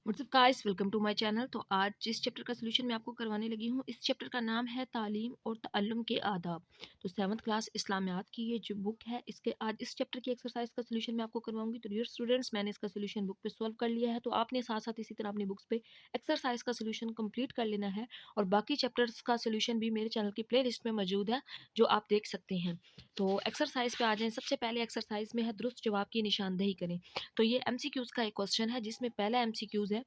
WhatsApp guys, welcome to my channel. तो आज जिस चैप्टर का सोल्यूशन मैं आपको करवाने लगी हूँ, इस चैप्टर का नाम है तालीम और तअल्लुम के आदाब। तो 7th क्लास इस्लामियात की ये जो बुक है, इसके आज इस चैप्टर की एक्सरसाइज का सोल्यूशन मैं आपको करवाऊंगी। तो डियर स्टूडेंट्स, मैंने इसका सोल्यूशन बुक पे सॉल्व कर लिया है, तो आपने साथ साथ इसी तरह अपनी बुक्स पे एक्सरसाइज का सोल्यूशन कंप्लीट कर लेना है। और बाकी चैप्टर्स का सोल्यूशन भी मेरे चैनल की प्ले लिस्ट में मौजूद है, जो आप देख सकते हैं। तो एक्सरसाइज पे आ जाएँ। सबसे पहले एक्सरसाइज में है दुरुस्त जवाब की निशानदेही करें। तो ये MCQs का एक क्वेश्चन है, जिसमें पहला MCQs है,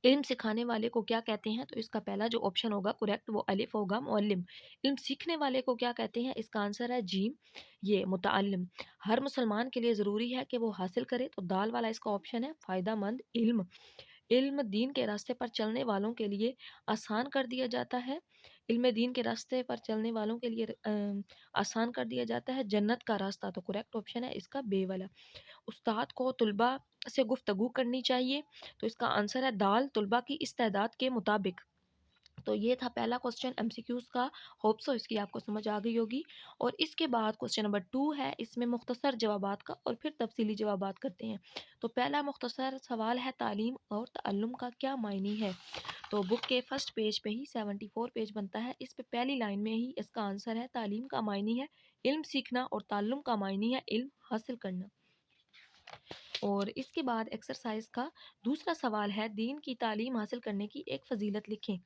इल्म सिखाने वाले को क्या कहते हैं। तो इसका पहला जो ऑप्शन होगा करेक्ट, वो अलिफ होगा, मुअल्लिम। इल्म सीखने वाले को क्या कहते हैं, इसका आंसर है जीम, ये मुतअल्लिम। हर मुसलमान के लिए ज़रूरी है कि वो हासिल करे, तो दाल वाला इसका ऑप्शन है फ़ायदामंद। इल्म, इल्म दीन के रास्ते पर चलने वालों के लिए आसान कर दिया जाता है। इल्म दीन के रास्ते पर चलने वालों के लिए आसान कर दिया जाता है जन्नत का रास्ता। तो करेक्ट ऑप्शन है इसका बे वाला। उस्ताद को तुलबा से गुफ्तगू करनी चाहिए। तो इसका आंसर है दाल, तुलबा की इस्तेदाद के मुताबिक। तो ये था पहला क्वेश्चन MCQs का। होप सो इसकी आपको समझ आ गई होगी। और इसके बाद क्वेश्चन नंबर 2 है, इसमें मुख्तसर जवाबात का और फिर तफसीली जवाबात करते हैं। तो पहला मुख्तसर सवाल है, तालीम और तअल्लुम का क्या मायनी है। तो बुक के फर्स्ट पेज पे ही 74 पेज बनता है, इस पे पहली लाइन में ही इसका आंसर है तालीम का मायनी है इल्म सीखना और तअल्लुम का मायनी है इल्म हासिल करना। और इसके बाद एक्सरसाइज का दूसरा सवाल है, दीन की तालीम हासिल करने की एक फ़जीलत लिखें।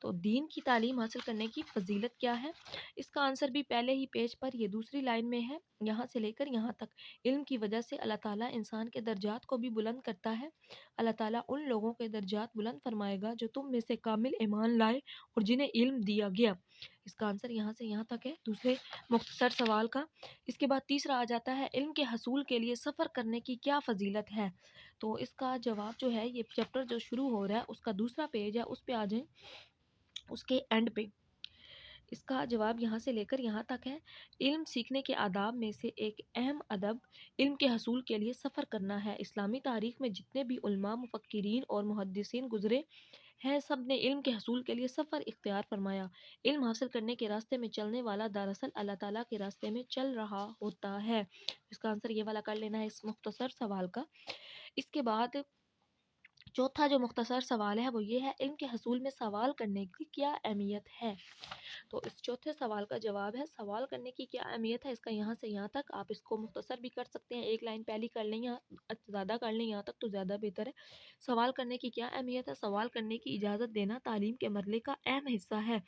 तो दीन की तालीम हासिल करने की फ़जीलत क्या है, इसका आंसर भी पहले ही पेज पर ये दूसरी लाइन में है, यहाँ से लेकर यहाँ तक। इल्म की वजह से अल्लाह ताला इंसान के दर्जात को भी बुलंद करता है। अल्लाह ताला उन लोगों के दर्जात बुलंद फरमाएगा जो तुम में से कामिल ईमान लाए और जिन्हें इल्म दिया गया। इसका आंसर यहाँ से यहाँ तक है दूसरे मुख्तसर सवाल का। इसके बाद तीसरा आ जाता है, इल्म के हसूल के लिए सफ़र करने की क्या फ़जीलत है। तो इसका जवाब जो है, ये चैप्टर जो शुरू हो रहा है उसका दूसरा पेज है, उस पे आ जाएं, उसके एंड पे। इसका जवाब यहाँ से लेकर यहाँ तक है। इल्म सीखने के आदाब में से एक अहम अदब इल्म के हसूल के लिए सफ़र करना है। इस्लामी तारीख़ में जितने भी उलमा, मुफ़क्किरीन और मुहद्दिसीन गुज़रे हैं, सब ने इल्म के हसूल के लिए सफ़र इख्तियार फरमाया। इल्म हासिल करने के रास्ते में चलने वाला दरअसल अल्लाह ताला के रास्ते में चल रहा होता है। इसका आंसर ये वाला कर लेना है इस मुख्तसर सवाल का। इसके बाद चौथा जो मुख्तसर सवाल है, वो ये है, इल्म के हसूल में सवाल करने की क्या अहमियत है। तो इस चौथे सवाल का जवाब है, सवाल करने की क्या अहमियत है, इसका यहाँ से यहाँ तक। आप इसको मुख्तसर भी कर सकते हैं, एक लाइन पहली कर लें या ज़्यादा कर लें यहाँ तक तो ज़्यादा बेहतर है। सवाल करने की क्या अहमियत है, सवाल करने की इजाज़त देना तालीम के मरले का अहम हिस्सा है।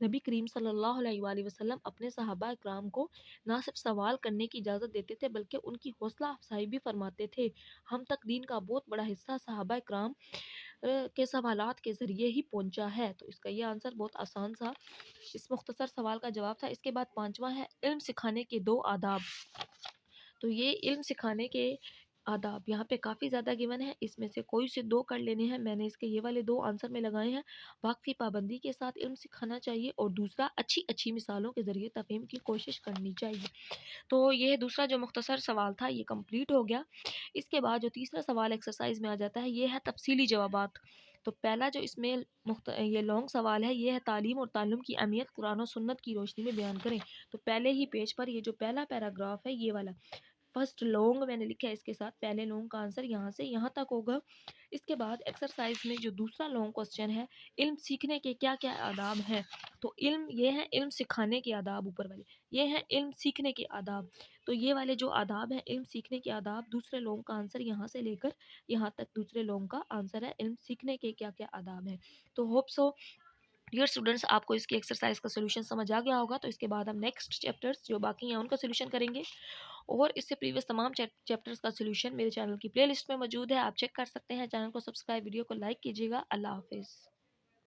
नबी करीम सल्लल्लाहु अलैहि वसल्लम अपने सहाबा इकराम को ना सिर्फ सवाल करने की इजाज़त देते थे, बल्कि उनकी हौसला अफजाई भी फरमाते थे। हम तक दीन का बहुत बड़ा हिस्सा सहाबा इकराम के सवालात के ज़रिए ही पहुंचा है। तो इसका ये आंसर बहुत आसान सा इस मुख्तसर सवाल का जवाब था। इसके बाद पांचवा है, इल्म सिखाने के दो आदाब। तो ये इल्म सिखाने के आदाब यहाँ पे काफ़ी ज़्यादा गिवन है, इसमें से कोई से दो कर लेने हैं। मैंने इसके ये वाले दो आंसर में लगाए हैं। वक्त की पाबंदी के साथ इल्म सिखाना चाहिए, और दूसरा अच्छी अच्छी मिसालों के ज़रिए तफहीम की कोशिश करनी चाहिए। तो ये दूसरा जो मुख्तसर सवाल था, ये कंप्लीट हो गया। इसके बाद जो तीसरा सवाल एक्सरसाइज में आ जाता है, ये है तफसीली जवाबात। तो पहला जो इसमें ये लॉन्ग सवाल है, ये है, तालीम और ताल्लुम की अहमियत कुरान और सुन्नत की रोशनी में बयान करें। तो पहले ही पेज पर ये जो पहला पैराग्राफ है, ये वाला फर्स्ट लॉन्ग मैंने लिखा है, इसके साथ पहले लॉन्ग का आंसर यहाँ से यहाँ तक होगा। इसके बाद एक्सरसाइज में जो दूसरा लॉन्ग क्वेश्चन है, इल्म सीखने के क्या क्या आदाब हैं। तो इल्म ये है, इल्म सिखाने के आदाब ऊपर वाले, ये हैं इल्म सीखने के आदाब। तो ये वाले जो आदाब हैं, इल्म सीखने के आदाब, दूसरे लॉन्ग का आंसर यहाँ से लेकर यहाँ तक दूसरे लॉन्ग का आंसर है इल्म सीखने के क्या क्या आदाब हैं। तो होप सो डियर स्टूडेंट्स, आपको इसकी एक्सरसाइज का सोल्यूशन समझ आ गया होगा। तो इसके बाद हम नेक्स्ट चैप्टर्स जो बाकी हैं उनका सोल्यूशन करेंगे, और इससे प्रीवियस तमाम चैप्टर्स का सोल्यूशन मेरे चैनल की प्लेलिस्ट में मौजूद है, आप चेक कर सकते हैं। चैनल को सब्सक्राइब, वीडियो को लाइक कीजिएगा। अल्लाह हाफिज़।